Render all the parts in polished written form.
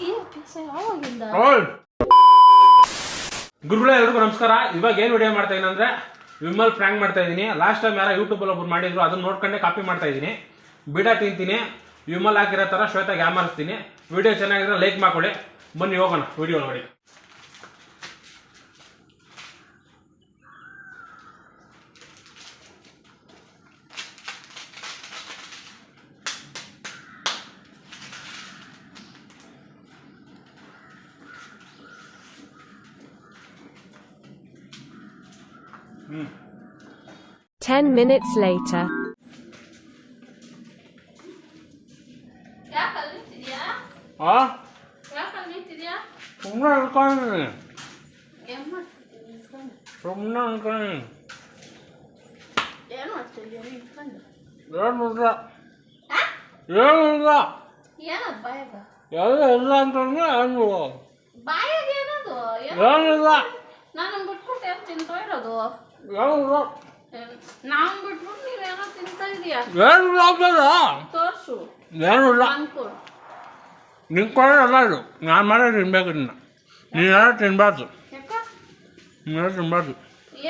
ಈ ಅಭ್ಯಾಸ ಯಾವಾಗಿಂದ? ಗುರುಗಳೇ ಎಲ್ರಿಗೂ ನಮಸ್ಕಾರ. ಇವಾಗ ಏನು ವಿಡಿಯೋ ಮಾಡ್ತಾ ಇದೀನಿ ಅಂದ್ರೆ ವಿಮಲ್ ಪ್ರ್ಯಾಂಕ್ ಮಾಡ್ತಾ ಇದ್ದೀನಿ. ಲಾಸ್ಟ್ ಟೈಮ್ ಯಾರೋ ಯೂಟ್ಯೂಬಲ್ಲಿ ಒಬ್ರು ಮಾಡಿದ್ರು, ಅದನ್ನ ನೋಡ್ಕೊಂಡೆ ಕಾಪಿ ಮಾಡ್ತಾ ಇದ್ದೀನಿ. ಬೀಡ ತಿಂತೀನಿ, ವಿಮಲ್ ಹಾಕಿರೋ ಥರ ಶ್ವೇತಾಗೆ ಯಾಮಾರಿಸ್ತೀನಿ. ವಿಡಿಯೋ ಚೆನ್ನಾಗಿದ್ರೆ ಲೈಕ್ ಮಾಡ್ಕೊಳ್ಳಿ. ಬನ್ನಿ ಹೋಗೋಣ ವಿಡಿಯೋ ನೋಡಿ. 10 minutes later. ಯಾಕೆ ಅಲ್ಲಿರ್ತಿದ್ಯಾ? ಯಾಕೆ ಅಲ್ಲಿರ್ತಿದ್ಯಾ? ಸುಮ್ಮನೆ ಅನ್ಕೊಂಡಿದ್ದೀನಿ. ಏನ್ ಮಾಡ್ತಿದ್ಯಾ ನಿಂತ್ಕೊಂಡು? ಸುಮ್ಮನೆ ಅನ್ಕೊಂಡಿದ್ದೀನಿ. ಏನ್ ಮಾಡ್ತಿದ್ಯಾ ನಿಂತ್ಕೊಂಡು? ಏನಿಲ್ಲ, ಏನಿಲ್ಲ, ಏನದು ಬಾಯಾಗ? ಎಲ್ಲ ಇಲ್ಲ ಅಂತಂದ್ರೆ ಏನು ಬಾಯಾಗ ಏನದು? ಏನಿಲ್ಲ, ನಾನು ಬಿಟ್ಬಿಟ್ಟು ಏನು ತಿಂತ ಇರೋದು? ಏನಿಲ್ಲ, ನಾನು ಬಿಟ್ಬಿಟ್ಟು ನೀವೇನೋ ತಿಂತ ಇದೀಯಾ? ಏನಿಲ್ಲ ಅಂತಲ್ಲ. ತೋರ್ಸು. ಏನಿಲ್ಲ, ಅನ್ಕೊಡು. ನಿಂತ್ಕೊಳ್ಳೋದಲ್ಲ ಇದು. ನಾನು ಮಾಡೋ ತಿನ್ಬೇಕು ನಿನ್ನ. ನೀನೆಲ್ಲ ತಿನ್ಬಾರ್ದು, ಯಾಕ? ನೀನೆಲ್ಲ ತಿನ್ಬಾರ್ದು.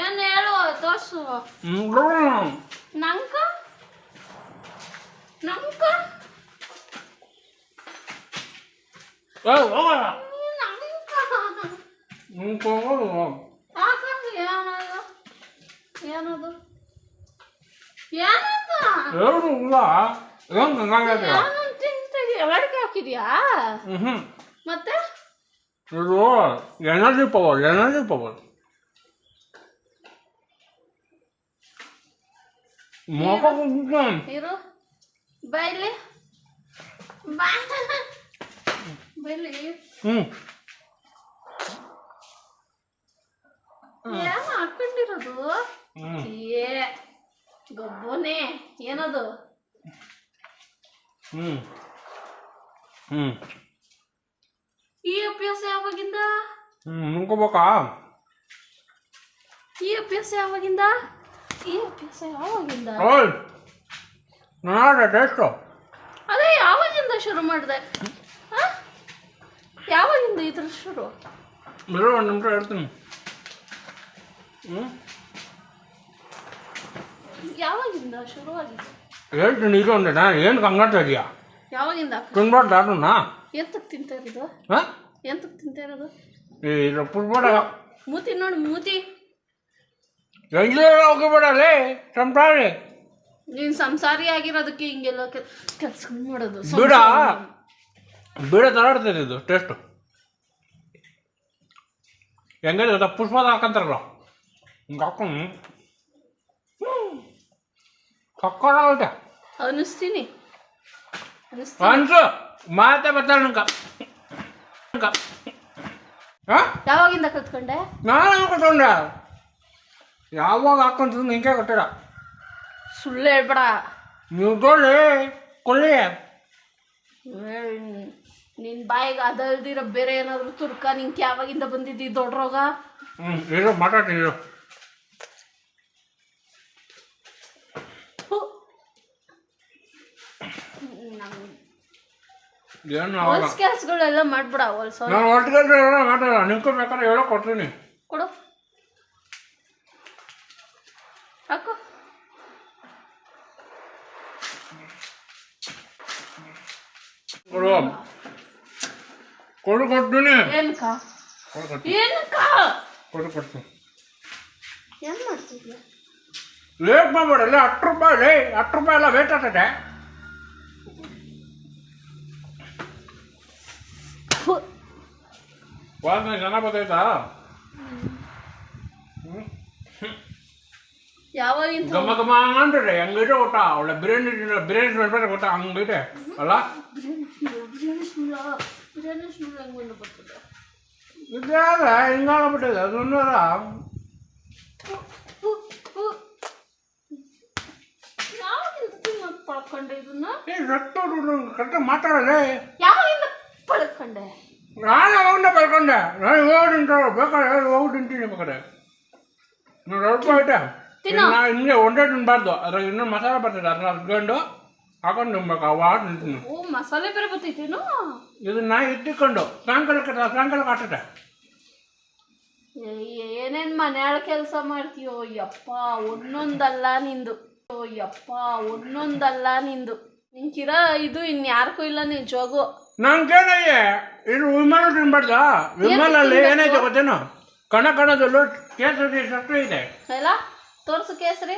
ಏನು ಹೇಳು, ತೋರ್ಸು. ನಂಕ ನಂಕ ಹೋಗಲ್ಲ, ನಂಕ ನಿಂತ್ಕೊಳ್ಳೋದು. ಯಾಕಂದ್ರೆ ಏನದು? ಏನದು? ಏನದು? ಏನಿಲ್ಲ, ಏನು ಹಂಗಾಗೈತೆ? ಏನಂತ ತಿಂತಿದ್ಯಾ? ಅಡಿಕೆ ಹಾಕಿದ್ಯಾ? ಮತ್ತೆ ಇದು ಎನರ್ಜಿ ಪವರ್, ಎನರ್ಜಿ ಪವರ್. ಇರು ಬೈಲಿ ಬೈಲಿ. ಏನು ಹಾಕೊಂಡಿರೋದು? ಏ ಗೊಬ್ಬನೇ ಏನದು? ಈ ಅಭ್ಯಾಸ ಯಾವಾಗಿಂದ? ನುಂಗ್ಕೋಬೇಕಾ? ಈ ಅಭ್ಯಾಸ ಯಾವಾಗಿಂದ? ಈ ಅಭ್ಯಾಸ ಯಾವಾಗಿಂದ? ನೋಡ ಟೇಸ್ಟು. ಅದೇ ಯಾವಾಗಿಂದ ಶುರು ಮಾಡಿದೆ? ಯಾವಾಗಿಂದ ಇದ್ರ ಶುರು? ಬರೋ ಒಂದು ನಿಮಿಷ ಹೇಳ್ತೀನಿ. ಯಾವಾಗಿಂದ ಶುರುವಾಗಿದೆ? ಹೇಳ್ತೀನಿ ಇದು ಒಂದೇ. ನಾನು ಏನು ಹಂಗಾಡ್ತಾ ಇದೀಯಾ? ಯಾವಾಗಿಂದ? ತಿನ್ಬಾರ್ದು ಅದನ್ನ. ಎಂತಕ್ಕೆ ತಿಂತ ಇರೋದು? ಹಾಂ, ಎಂತಕ್ಕೆ ತಿಂತ ಇರೋದು? ಇದು ಪುಟ್ಬೇಡ. ಮೂತಿ ನೋಡಿ ಮೂತಿ. ಎಲ್ಲಿ ಹೋಗಬೇಡಲೇ ಸಂಸಾರಿ. ನೀನು ಸಂಸಾರಿ ಆಗಿರೋದಕ್ಕೆ ಹಿಂಗೆಲ್ಲ ಕೆಲಸ ಮಾಡೋದು. ಬೀಡ ಬೀಡ ತರಾಡ್ತದೆ ಇದು ಟೇಸ್ಟು. ಹೆಂಗಿದೆ ಗೊತ್ತಾ? ಪುಷ್ಪದ ಹಾಕಂತಾರಲ್ಲ ಹಿಂಗೆ ಹಾಕೊಂಡು ಸಕ್ಕತ್ತಾಗುತ್ತೆ. ಅನ್ನಿಸ್ತೀನಿ ಅನ್ಸು ಮಾತೆ ಬರ್ತಾಳೆ ನಂಗೆ. ಹಾಂ, ಯಾವಾಗಿಂದ ಕಲ್ತ್ಕೊಂಡೆ? ನಾನು ಹಾಕೊಂಡೆ. ಯಾವಾಗ ಹಾಕೊಂತ ನಿಂಗೆ ಗೊತ್ತಿಲ್ಲ. ಸುಳ್ಳು ಹೇಳ್ಬೇಡ. ನೀವು ತೊಳ್ಳಿ ಕೊಳ್ಳಿ. ನಿನ್ನ ಬಾಯಿಗೆ ಅದಲ್ದಿರೋ ಬೇರೆ ಏನಾದರೂ ತುರ್ಕ ನಿಂಗೆ ಯಾವಾಗಿಂದ ಬಂದಿದ್ದಿ ದೊಡ್ಡ ರೋಗ? ಇರೋ ಮಾತಾಡ್ತೀನಿ ಇರೋ. ಏನು ಹೊಲ್ಸ್ ಕೆಲಸಗಳೆಲ್ಲ ಮಾಡ್ಬಿಡ. ಹೊಲ್ಸ ನಾನು ಒಟ್ಟಿಗೆ ಮಾತಾಡಲ್ಲ. ನಿಂಕು ಬೇಕಾದ್ರೆ ಹೇಳೋ ಕೊಡ್ತೀನಿ. ಕೊಡು ಹಾಕು. ಕೊಡು ಕೊಡು ಕೊಡ್ತೀನಿ. ಏನಕ್ಕ? ಏನಕ್ಕ? ಕೊಡ್ತೀನಿ. ಏನು ಮಾಡ್ತಿದ್ಯಾ? ಲೇಟ್ ಮಾಡ್ಬೇಡ. ಅಲ್ಲೇ 10 ರೂಪಾಯಿ ಲೇ, 10 ರೂಪಾಯಿ ಎಲ್ಲ ವೇಟ್ ಆಗ್ತದೆ. ವಾಸನೆ ಚೆನ್ನಾಗಿ ಬರ್ತೈತಾ? ಯಾವಾಗಿಂದ? ಘಮ ಘಮ ಅಂತಿದೆ. ಹೆಂಗಿದೆ ಗೊತ್ತಾ? ಒಳ್ಳೆ ಬಿರಿಯಾನಿ ಬಿರಿಯಾನಿ ಮಾಡ್ಬೇಕು ಗೊತ್ತಾ? ಹಂಗಿದೆ ಅಲ್ಲ? ಬಿರಿಯಾನಿ ಸ್ಮೆಲ್ ಹೆಂಗೆ ಬರ್ತದೆ? ಇದ್ಯಾವ ಹಿಂಗಾಗ್ಬಿಟ್ಟಿದೆ ಅದನ್ನ. ಯಾವಾಗಿಂದ ತಿನ್ನೋದು ಪಡ್ಕೊಂಡೆ ಇದನ್ನ? ಕರೆಕ್ಟಾಗಿ ಮಾತಾಡಲೇ. ಯಾವಾಗಿಂದ ಪಡ್ಕೊಂಡೆ? ನಾನು ಯಾವಾಗಲೇ ಪಡ್ಕೊಂಡೆ. ನಾನು ಇವಾಗ ತಿಂತಾರೆ ಬೇಕಾದ್ರೆ ಹೋಗಿ ತಿಂತೀನಿ ಬೇಕಾದ್ರೆ. ನಾನು ಸ್ವಲ್ಪ ಐತೆ ಹಿಂಗೆ ಒಂದೇ ತಿನ್ಬಾರ್ದು. ಅದ್ರಾಗ ಇನ್ನೂ ಮಸಾಲೆ ಬರ್ತದೆ. ಅದನ್ನ ಹರ್ಕೊಂಡು ಹಾಕೊಂಡು ತಿನ್ಬೇಕು. ಅವಾಗ ತಿಂತೀನಿ. ಓ ಮಸಾಲೆ ಬೇರೆ ಬತ್ತೈತೇನು? ಇದನ್ನ ಇಟ್ಟಿಕೊಂಡು ಸಾಯಂಕಾಲ ಕಾಟಟ ಏನೇನ್ ಮನೆಯಾಳ ಕೆಲಸ ಮಾಡ್ತೀಯೋ ಯಪ್ಪ, ಒಂದೊಂದಲ್ಲ ನಿಂದು. ನಿಂಕಿರ ಇದು ಇನ್ಯಾರ್ಗೂ ಇಲ್ಲ ನಿನ್ ಜೋಗು. ನಂಗೇನಯ್ಯ ಇದು ವಿಮಲ್ ತಿನ್ಬಾರ್ದ? ವಿಮಲಲ್ಲಿ ಏನೈತೆ ಗೊತ್ತೇನು? ಕಣದಲ್ಲೂ ಕೇಸರಿ ಸಕ್ಕರೆ ಇದೆ. ಎಲ್ಲ ತೋರ್ಸು ಕೇಸರಿ.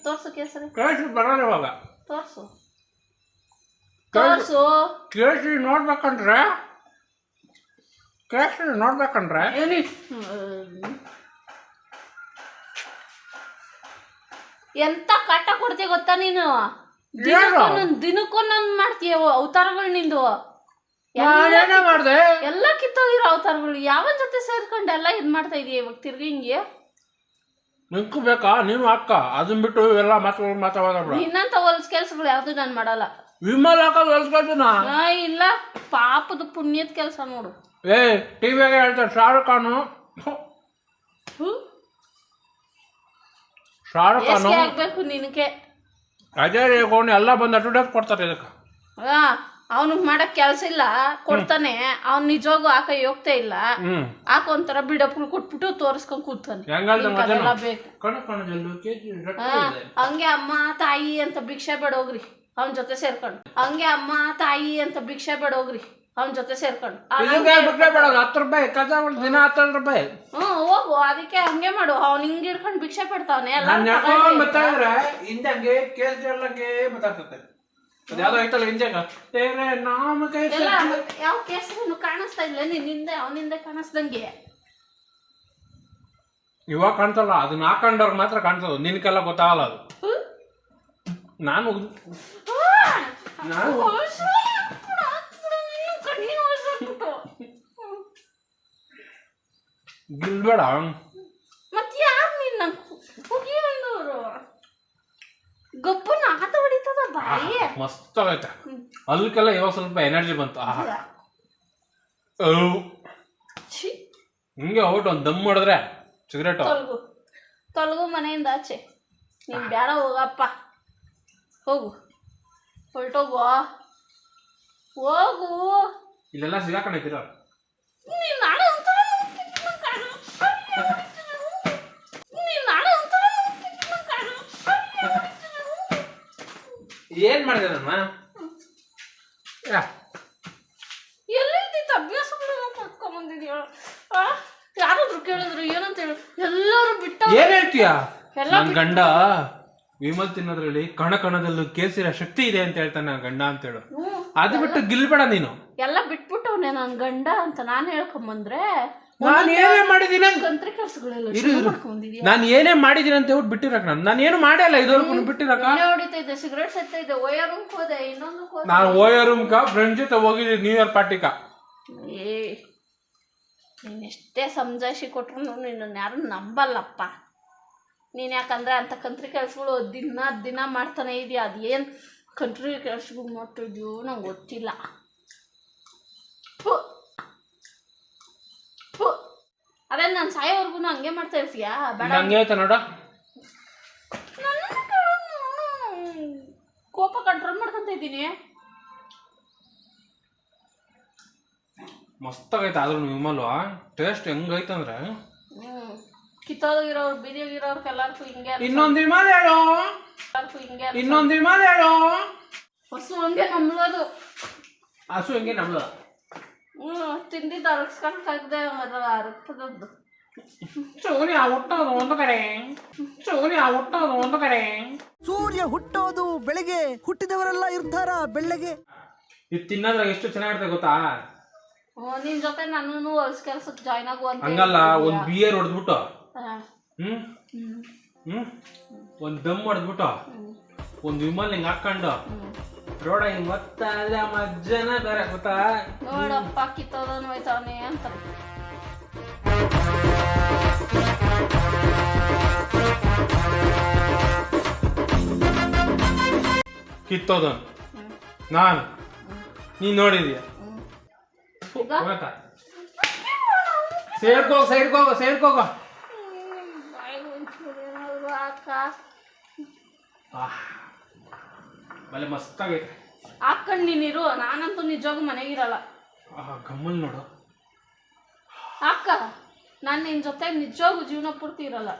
ತೋರ್ಸು ಕೇಸರಿ. ಕೇಸರಿ ಬರೋದು ಇವಾಗ. ತೋರ್ಸು ಕೇಸರಿ ನೋಡ್ಬೇಕಂದ್ರೆ ಎಂತ ಕಾಟ ಕೊಡ್ತೀಯ ಗೊತ್ತಾ ನೀನು? ದಿನಕ್ಕೊಂದೊಂದು ಮಾಡ್ತೀಯ ಅವತಾರಗಳು ನಿಂದು. ಮಾಡ್ದೆ ಎಲ್ಲ ಕಿತ್ತೋಗಿರೋ ಅವತಾರಗಳು. ಯಾವನ್ ಜೊತೆ ಸೇರ್ಕೊಂಡು ಎಲ್ಲ ಇದ್ ಮಾಡ್ತಾ ಇದೀಯ ಇವಾಗ ತಿರ್ಗಿ ಹಿಂಗೆ? ನಿಂಕು ಬೇಕಾ? ನೀನು ಅಕ್ಕ ಅದನ್ ಬಿಟ್ಟು ಎಲ್ಲ ಮಾತಾಡ. ನಿನ್ನಂತ ಹೊಲ್ಸ್ ಕೆಲ್ಸಗಳು ಯಾವ್ದು ನಾನು ಮಾಡಲ್ಲ. ವಿಮಲ್ ಹಾಕೋದು ಹೊಲ್ಸ್ಕೊಳ್ತೀನ? ಇಲ್ಲ, ಪಾಪದ ಪುಣ್ಯದ ಕೆಲಸ ನೋಡು. ಟಿವಿಯಾಗ ಹೇಳ್ತಾರೆ ಶಾರುಖ್ ಖಾನ್ ಆಗ್ಬೇಕು ನಿನಗೆ. ಅಜಯ್ ದೇವಗನ್ ಎಲ್ಲ ಬಂದು ಅಡ್ವರ್ಟೈಸ್ ಕೊಡ್ತಾರೆ ಇದಕ್ಕೆ. ಅವನಿಗೆ ಮಾಡಕ್ ಕೆಲಸ ಇಲ್ಲ, ಕೊಡ್ತಾನೆ. ಅವ್ನು ನಿಜವಾಗೂ ಆಕ ಯೋಗ್ಯತೆ ಇಲ್ಲ. ಆಕ ಒಂಥರ ಬಿಡಪ್ಗಳು ಕೊಟ್ಬಿಟ್ಟು ತೋರಿಸ್ಕೊಂಡ್ ಕೂತಾನೆ. ಹಂಗೆ ಅಮ್ಮ ತಾಯಿ ಅಂತ ಭಿಕ್ಷೆ ಬೇಡೋಗ್ರಿ ಅವನ ಜೊತೆ ಸೇರ್ಕೊಂಡು. ಅವನ ಜೊತೆ ಸೇರ್ಕೊಂಡು 10 ರೂಪಾಯಿ ದಿನ 10 ರೂಪಾಯಿ. ಹೋಗು, ಅದಕ್ಕೆ ಹಂಗೆ ಮಾಡು. ಅವ್ನು ಹಿಂಗ್ ಹಿಡ್ಕೊಂಡು ಭಿಕ್ಷೆ ಬಿಡ್ತಾವನೆ. ಯಾವ ಕೇಸರಿನು ಕಾಣಿಸ್ತಾ ಇಲ್ಲ ನಿನ್ನಿಂದ, ಅವನಿಂದ ಕಾಣಿಸ್ದಂಗೆ. ಇವಾಗ ಕಾಣ್ತಲ್ಲ, ಅದನ್ನ ಹಾಕೊಂಡವ್ರಿಗೆ ಮಾತ್ರ ಕಾಣ್ತದ, ನಿನ್ಗೆಲ್ಲ ಗೊತ್ತಾಗಲ್ಲ ಅದು. ನಾನು ಗಿಲ್ಬೇಡ. ಮತ್ತೆ ಯಾರು ನಿನ್ನ ಕುಗಿಯಂದವರು? ಗಪ್ಪನ ಆತ ಹೊಡಿತದ ಬಾಯಿ. ಮಸ್ತ್ ಆಗೈತೆ. ಅಲ್ಕೆಲ್ಲ ಇವಾಗ ಸ್ವಲ್ಪ ಎನರ್ಜಿ ಬಂತು. ಹಿಂಗೆ ಔಟ್ ಒಂದು ದಮ್ ಮಾಡಿದ್ರೆ ಸಿಗರೇಟ್ ತೊಲಗು ಮನೆಯಿಂದ ಆಚೆ. ನೀನ್ ಬೇಡ ಹೋಗಪ್ಪ, ಹೋಗು, ಹೊರಟೋಗು, ಹೋಗು. ಇಲ್ಲೆಲ್ಲ ಸಿಗಾಕೊಂಡಿದ್ದೀರ. ಏನ್ ಮಾಡಿದೆ ನನ್ನ? ಎಲ್ಲಿದ್ದಿತ್ತು ಅಭ್ಯಾಸ ಕತ್ಕೊಂಡ್ಬಂದಿದ್ಯ? ಯಾರಾದ್ರು ಕೇಳಿದ್ರು ಏನಂತ ಹೇಳಿ ಎಲ್ಲರೂ ಬಿಟ್ಟ. ಏನ್ ಹೇಳ್ತೀಯ? ನನ್ ಗಂಡ ವಿಮಲ್ ತಿನ್ನೋದ್ರಲ್ಲಿ ಕಣದಲ್ಲೂ ಕೇಸರಿಯ ಶಕ್ತಿ ಇದೆ ಅಂತ ಹೇಳ್ತಾನೆ ನನ್ನ ಗಂಡ ಅಂತ ಹೇಳು. ಅದು ಬಿಟ್ಟು ಗಿಲ್ಬೇಡ ನೀನು. ಎಲ್ಲ ಬಿಟ್ಬಿಟ್ಟವನೆ ನನ್ ಗಂಡ ಅಂತ ನಾನು ಹೇಳ್ಕೊಂಬಂದ್ರೆ ನಾನು ಏನೇ ಮಾಡಿದೀನಿ ಕಂತ್ರಿ ಕೆಲಸಗಳೆಲ್ಲ ನಾನು ಏನೇ ಮಾಡಿದೀನಿ ಅಂತ ಹೇಳ್ಬಿಟ್ಟು ಬಿಟ್ಟಿರಕ್ ನಾನು ಏನು ಮಾಡಲ್ಲ ಇದುವರೆಗೂ ಬಿಟ್ಟಿರಕ. ಹೊಡಿತಾ ಇದ್ದೆ, ಸಿಗರೇಟ್ ಸೆತ್ತಾ ಇದ್ದೆ, ಓಯರ್ ರೂಮ್ ಹೋದೆ, ಇನ್ನೊಂದು ನಾನು ಓಯರ್ ರೂಮ್ ಫ್ರೆಂಡ್ಸ್ ಜೊತೆ ಹೋಗಿದ್ದೆ ನ್ಯೂ ಇಯರ್ ಪಾರ್ಟಿಕ. ನೀನ್ ಎಷ್ಟೇ ಸಮಜಾಯಿಸಿ ಕೊಟ್ರು ನಿನ್ನ ಯಾರು ನಂಬಲ್ಲಪ್ಪ. ನೀನ್ ಯಾಕಂದ್ರೆ ಅಂತ ಕಂತ್ರಿ ಕೆಲಸಗಳು ದಿನ ಮಾಡ್ತಾನೆ ಇದೆಯಾ. ಅದೇನ್ ಕಂಟ್ರಿ ಕೆಲಸಗಳು ಮಾಡ್ತಿದ್ಯೋ ನಂಗೆ ಗೊತ್ತಿಲ್ಲ. ಅದೇ ನಾನು ಸಾಯೋವರೆಗೂ ಹಂಗೆ ಮಾಡ್ತಾ ಇರ್ತೀಯಾ? ಬೇಡ, ಹಂಗೆ ಆಯ್ತಾ ನೋಡ. ಕೋಪ ಕಂಟ್ರೋಲ್ ಮಾಡ್ಕೊಂತ ಇದ್ದೀನಿ. ಮಸ್ತ್ ಆಗೈತೆ. ಆದ್ರೂ ವಿಮಲ್ ಟೇಸ್ಟ್ ಹೆಂಗೈತಂದ್ರೆ ಕಿತ್ತೋಗಿರೋರು ಬೀದಿಯಾಗಿರೋರ್ಗೆಲ್ಲರಿಗೂ ಹಿಂಗೆ. ಇನ್ನೊಂದು ವಿಮಲ್ ಹೇಳು, ಇನ್ನೊಂದು ವಿಮಲ್ ಹೇಳು. ಹಸು ಹಂಗೆ ನಂಬ್ಳೋದು, ಹಸು ಹಂಗೆ ನಂಬ್ಳೋದು. ತಿಂದಿದ್ದು ಅರಗಿಸ್ಕೊಂಡಾಗದೆ ಅರಗ್ತದದ್ದು. ಸೂರ್ಯ ಹುಟ್ಟೋದು ಬೆಳಗ್ಗೆ, ಹುಟ್ಟಿದವರೆಲ್ಲ ಇರ್ತಾರ ಬೆಳ್ಳಗೆ. ಇದು ತಿನ್ನೋದ್ರಾಗ ಎಷ್ಟು ಚೆನ್ನಾಗಿರ್ತದೆ ಗೊತ್ತಾ? ನಿನ್ ಜೊತೆ ನಾನು ಹೊಲ್ಸ್ ಕೆಲ್ಸಕ್ಕೆ ಜಾಯ್ನ್ ಆಗುವಂತ ಹಂಗಲ್ಲ, ಒಂದ್ ಬಿಯರ್ ಹೊಡೆದ್ಬಿಟ್ಟು ಒಂದ್ ದಮ್ ಹೊಡೆದ್ಬಿಟ್ಟು ಒಂದ್ ವಿಮಲ್ ಹಿಂಗ್ ಹಾಕೊಂಡು ರೋಡ ಹಿಂಗ್ ಗೊತ್ತಾದ್ರೆ ಮಜ್ಜನ ಬೇರೆ ಗೊತ್ತಾ? ನೋಡಪ್ಪ ಕಿತ್ತೋದನ್ ಹೋಯ್ತಾವನೆ ಅಂತ. ಕಿತ್ತೋದನ್ ನಾನು ನೀನ್ ನೋಡಿದ್ಯಾ? ಸೇರ್ಕೋಗ ಬಲೆ ಮಸ್ತ್ ಆಗೈತೆ. ಹಾಕೊಂಡು ನೀನಿರು, ನಾನಂತೂ ನಿಜವಾಗೂ ಮನೆಗಿರಲ್ಲ. ಗಮ್ಮಲ್ ನೋಡು ಅಕ್ಕ, ನಾನು ನಿನ್ನ ಜೊತೆ ನಿಜವಾಗೂ ಜೀವನ ಪೂರ್ತಿ ಇರಲ್ಲ.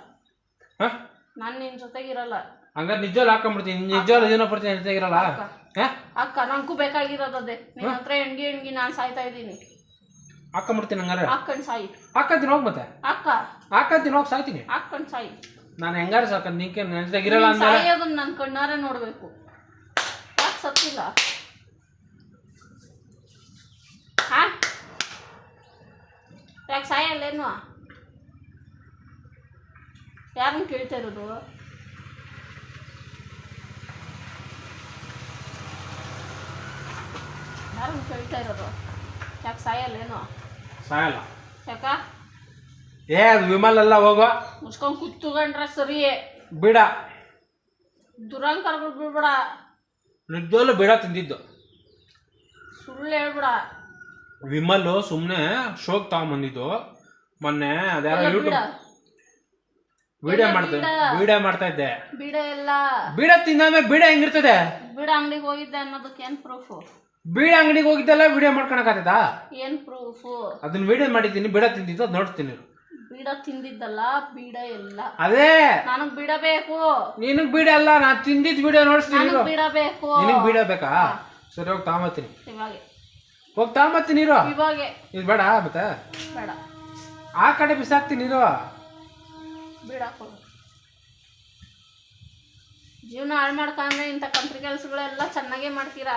ಹಾಂ ನಾನು ನಿನ್ನ ಜೊತೆಗಿರಲ್ಲ. ಹಂಗಾರೆ ನಿಜವಾಗ್ಲೂ ಹಾಕೊಂಡ್ಬಿಡ್ತೀನಿ, ನಿಜವಾಗ್ಲೂ ಜೀವನ ಪಡ್ತೀನಿ ಜೊತೆಗಿರಲ್ಲ. ಅಕ್ಕ, ನಂಗೂ ಬೇಕಾಗಿರೋದೇ ನಿನ್ನ ಹತ್ರ ಹೆಣ್ಗಿ ನಾನು ಸಾಯ್ತಾ ಇದ್ದೀನಿ. ಹಾಕೊಂಡ್ಬಿಡ್ತೀನಿ ಹಂಗಾರೆ. ಹಾಕೊಂಡು ಸಾಯಿ. ಹಾಕಂತೀನಿ ಹೋಗಿ ಮತ್ತೆ. ಅಕ್ಕ, ಹಾಕಂತೀನಿ ಹೋಗಿ ಸಾಯ್ತೀನಿ. ಹಾಕೊಂಡು ಸಾಯಿ. ನಾನು ಹೆಂಗಾರು ಸಾಕ ನಿಂಗೆ ನನ್ನ ಜೊತೆಗಿರಲ್ಲ ಅಂದ್ರೆ ಸಾಯೋದನ್ನ ನನ್ನ ಕಣ್ಣಾರೆ ನೋಡಬೇಕು. ಯಾಕೆ ಸತ್ತಿಲ್ಲ? ಹಾ, ಯಾಕೆ ಸಾಯಲ್ಲೇನು? ಯಾರನ್ನ ಕೇಳ್ತಾ ಇರೋದು? ಯಾರನ್ನ ಕೇಳ್ತಾ ಇರೋದು? ಯಾಕೆ ಸಾಯಲ್ಲೇನು? ಸಾಯಲ್ಲ. ಯಾಕ? ಅದು ವಿಮಲ್ ಎಲ್ಲ ಹೋಗೋ ಮುಚ್ಕೊಂಡು ಕುತ್ಕೊಂಡ್ರೆ ಸರಿ. ಬಿಡ, ದುರಂಕರ್ಗಳು ಬಿಡ್ಬೇಡ. ನಿಜವಾಗ್ಲೂ ಬಿಡ ತಿಂದಿದ್ದು. ಸುಳ್ಳು ಹೇಳ್ಬೇಡ. ವಿಮಲ್ ಸುಮ್ಮನೆ ಶೋಕ್ ತಗೊಂಬಂದಿದ್ದು ಮೊನ್ನೆ. ಅದ್ಯಾರೋ ಯೂಟ್ಯೂಬ್ ವಿಡಿಯೋ ಮಾಡ್ತಾ ಇದ್ದೆ. ಬೀಡ ಎಲ್ಲ ಬೀಡ ತಿಂದಾಮೆ ಬೀಡ ಹೆಂಗಿರ್ತದೆ? ಬೀಡ ಅಂಗಡಿಗೆ ಹೋಗಿದ್ದೆ ಅನ್ನೋದಕ್ಕೆ ಏನ್ ಪ್ರೂಫು? ಬೀಡ ಅಂಗಡಿಗೆ ಹೋಗಿದ್ದೆಲ್ಲ ವಿಡಿಯೋ ಮಾಡ್ಕೊಳಕಾಗ್ತದ? ಏನ್ ಪ್ರೂಫು? ಅದನ್ನ ವಿಡಿಯೋ ಮಾಡಿದ್ದೀನಿ, ಬೀಡ ತಿಂದಿದ್ದು ಅದು ನೋಡ್ತೀನಿ. ಬೀಡ ತಿಂದಿದ್ದಲ್ಲ, ಬೀಡ ಎಲ್ಲ. ಅದೇ ನನಗ್ ಬೀಡ ಬೇಕು. ನಿನಗ್ ಬೀಡ ಅಲ್ಲ, ನಾ ತಿಂದಿದ್ ವಿಡಿಯೋ ನೋಡ್ತೀನಿ. ಬೀಡ ಬೇಕು. ನಿನಗ್ ಬೀಡ ಬೇಕಾ? ಸರಿ, ಹೋಗಿ ತಗೊಂಬತ್ತೀನಿ. ಇವಾಗ ಹೋಗಿ ತಗೊಂಬತ್ತೀನಿ ಇರೋ. ಇವಾಗ ಇದು ಬೇಡ ಮತ್ತೆ ಬೇಡ, ಆ ಕಡೆ ಬಿಸಾಕ್ತೀನಿ ಇರೋ. ಬೀಡ ಕೊಡು. ಜೀವನ ಹಾಳು ಮಾಡ್ಕೊಂಡ್ರೆ ಇಂಥ ಕಂತ್ರಿ ಕೆಲಸಗಳೆಲ್ಲ ಚೆನ್ನಾಗೇ ಮಾಡ್ತೀರಾ.